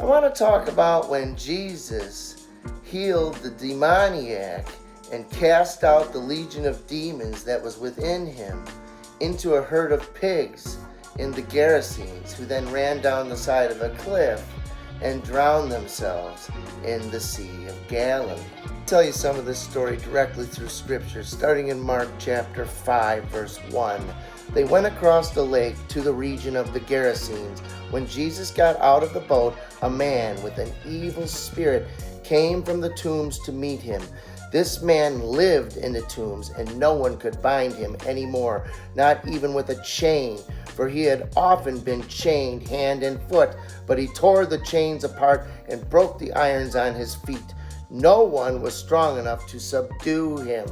I want to talk about when Jesus healed the demoniac and cast out the legion of demons that was within him into a herd of pigs in the Gerasenes, who then ran down the side of a cliff and drowned themselves in the Sea of Galilee. I'll tell you some of this story directly through Scripture, starting in Mark chapter 5, verse 1. They went across the lake to the region of the Gerasenes. When Jesus got out of the boat, a man with an evil spirit came from the tombs to meet him. This man lived in the tombs, and no one could bind him anymore, not even with a chain, for he had often been chained hand and foot. But he tore the chains apart and broke the irons on his feet. No one was strong enough to subdue him.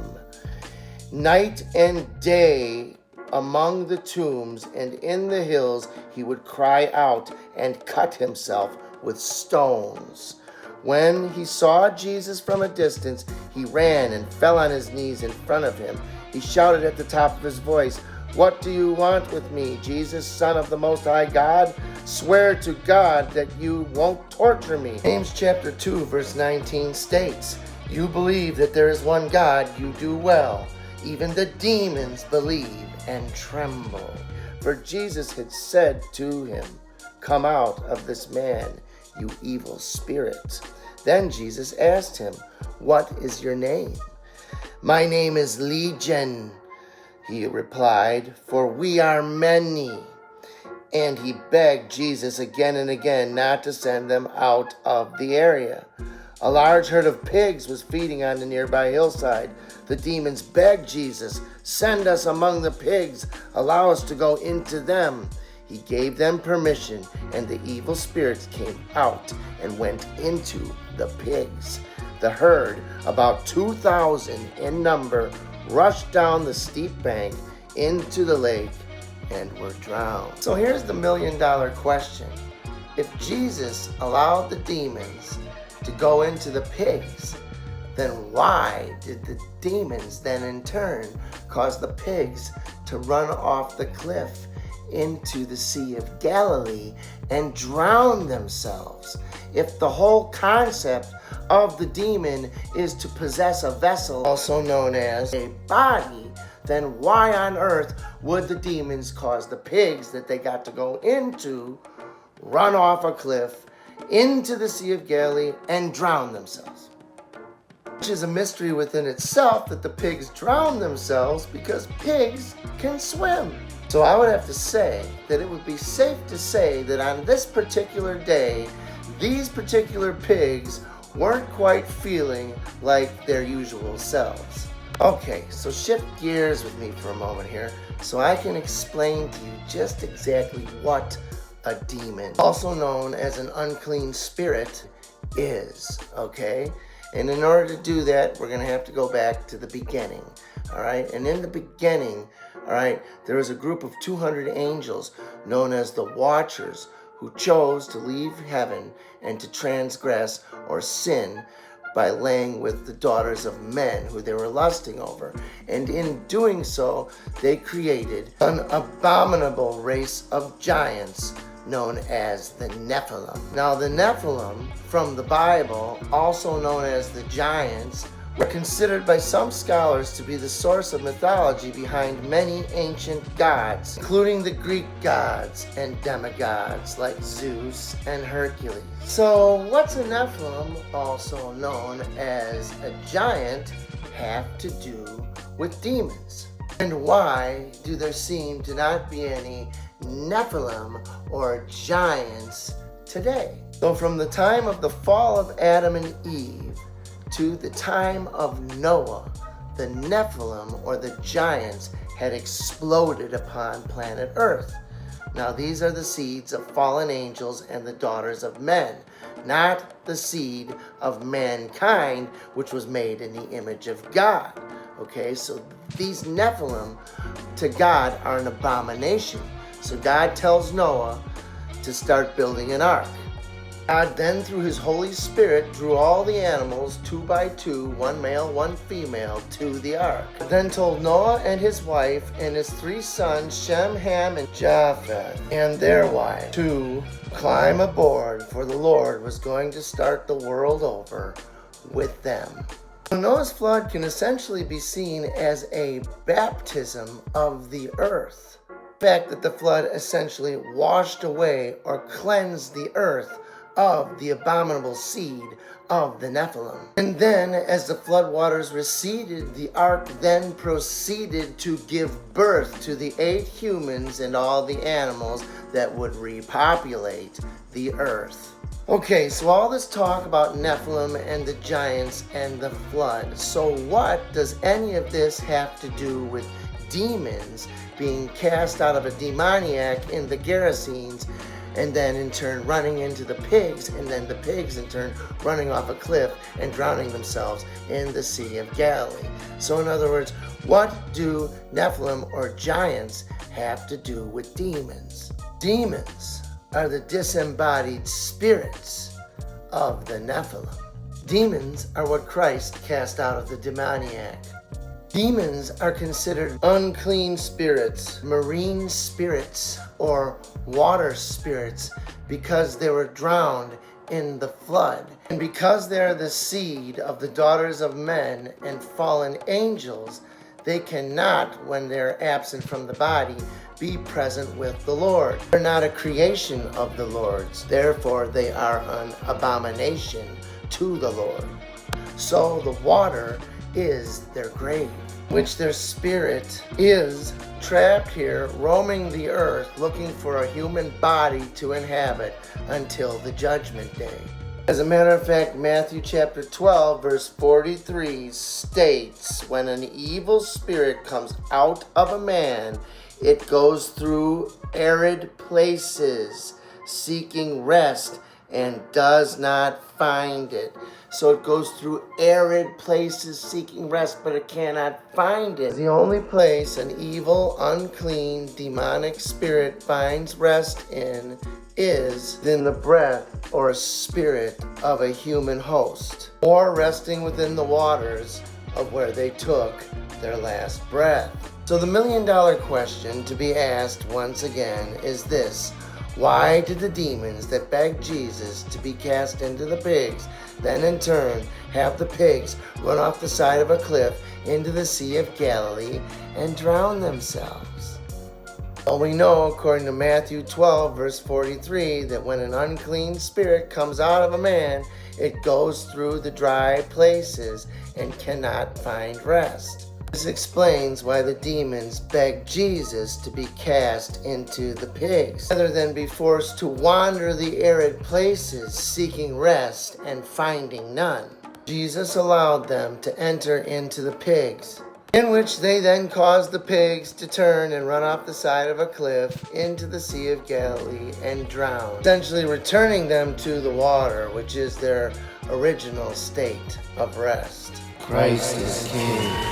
Night and day, among the tombs and in the hills, he would cry out and cut himself with stones. When he saw Jesus from a distance, he ran and fell on his knees in front of him. He shouted at the top of his voice, "What do you want with me, Jesus, Son of the Most High God? Swear to God that you won't torture me." James chapter 2, verse 19 states, "You believe that there is one God, you do well. Even the demons believe and tremble." For Jesus had said to him, "Come out of this man, you evil spirit." Then Jesus asked him, "What is your name?" "My name is Legion," he replied, "for we are many." And he begged Jesus again and again not to send them out of the area. A large herd of pigs was feeding on the nearby hillside. The demons begged Jesus, "Send us among the pigs, allow us to go into them." He gave them permission, and the evil spirits came out and went into the pigs. The herd, about 2,000 in number, rushed down the steep bank into the lake and were drowned. So here's the million-dollar question. If Jesus allowed the demons to go into the pigs, then why did the demons then in turn cause the pigs to run off the cliff into the Sea of Galilee and drown themselves? If the whole concept of the demon is to possess a vessel, also known as a body, then why on earth would the demons cause the pigs that they got to go into run off a cliff into the Sea of Galilee and drown themselves? Which is a mystery within itself, that the pigs drown themselves because pigs can swim. So I would have to say that it would be safe to say that on this particular day, these particular pigs weren't quite feeling like their usual selves. Okay, so shift gears with me for a moment here so I can explain to you just exactly what a demon, also known as an unclean spirit, is, okay? And in order to do that, we're going to have to go back to the beginning, all right? And in the beginning, all right, there was a group of 200 angels known as the Watchers who chose to leave heaven and to transgress or sin by laying with the daughters of men who they were lusting over. And in doing so, they created an abominable race of giants known as the Nephilim. Now, the Nephilim from the Bible, also known as the giants, were considered by some scholars to be the source of mythology behind many ancient gods, including the Greek gods and demigods like Zeus and Hercules. So, what's a Nephilim, also known as a giant, have to do with demons? And why do there seem to not be any Nephilim or giants today? So from the time of the fall of Adam and Eve to the time of Noah, the Nephilim or the giants had exploded upon planet Earth. Now these are the seeds of fallen angels and the daughters of men, not the seed of mankind, which was made in the image of God. Okay, so these Nephilim to God are an abomination. So God tells Noah to start building an ark. God then, through his Holy Spirit, drew all the animals 2 by 2, one male, one female, to the ark. Then told Noah and his wife and his 3 sons, Shem, Ham, and Japheth, and their wives, to climb aboard, for the Lord was going to start the world over with them. Noah's flood can essentially be seen as a baptism of the earth. The fact that the flood essentially washed away or cleansed the earth of the abominable seed of the Nephilim. And then, as the flood waters receded, the ark then proceeded to give birth to the 8 humans and all the animals that would repopulate the earth. Okay, so all this talk about Nephilim and the giants and the flood. So what does any of this have to do with demons being cast out of a demoniac in the Gerasenes, and then in turn running into the pigs, and then the pigs in turn running off a cliff and drowning themselves in the Sea of Galilee? So in other words, what do Nephilim or giants have to do with demons? Demons are the disembodied spirits of the Nephilim. Demons are what Christ cast out of the demoniac. Demons are considered unclean spirits, marine spirits, or water spirits because they were drowned in the flood. And because they are the seed of the daughters of men and fallen angels, they cannot, when they're absent from the body, be present with the Lord. They're not a creation of the Lord's. Therefore, they are an abomination to the Lord. So the water is their grave, which their spirit is trapped here, roaming the earth, looking for a human body to inhabit until the judgment day. As a matter of fact, Matthew chapter 12, verse 43 states, when an evil spirit comes out of a man, it goes through arid places, seeking rest, and does not find it. So it goes through arid places seeking rest, but it cannot find it. The only place an evil, unclean, demonic spirit finds rest in is in the breath or spirit of a human host, or resting within the waters of where they took their last breath. So the $1 million question to be asked once again is this: why did the demons that begged Jesus to be cast into the pigs then in turn have the pigs run off the side of a cliff into the Sea of Galilee and drown themselves? Well, we know, according to Matthew 12, verse 43, that when an unclean spirit comes out of a man, it goes through the dry places and cannot find rest. This explains why the demons begged Jesus to be cast into the pigs, rather than be forced to wander the arid places seeking rest and finding none. Jesus allowed them to enter into the pigs, in which they then caused the pigs to turn and run off the side of a cliff into the Sea of Galilee and drown, essentially returning them to the water, which is their original state of rest. Christ is King.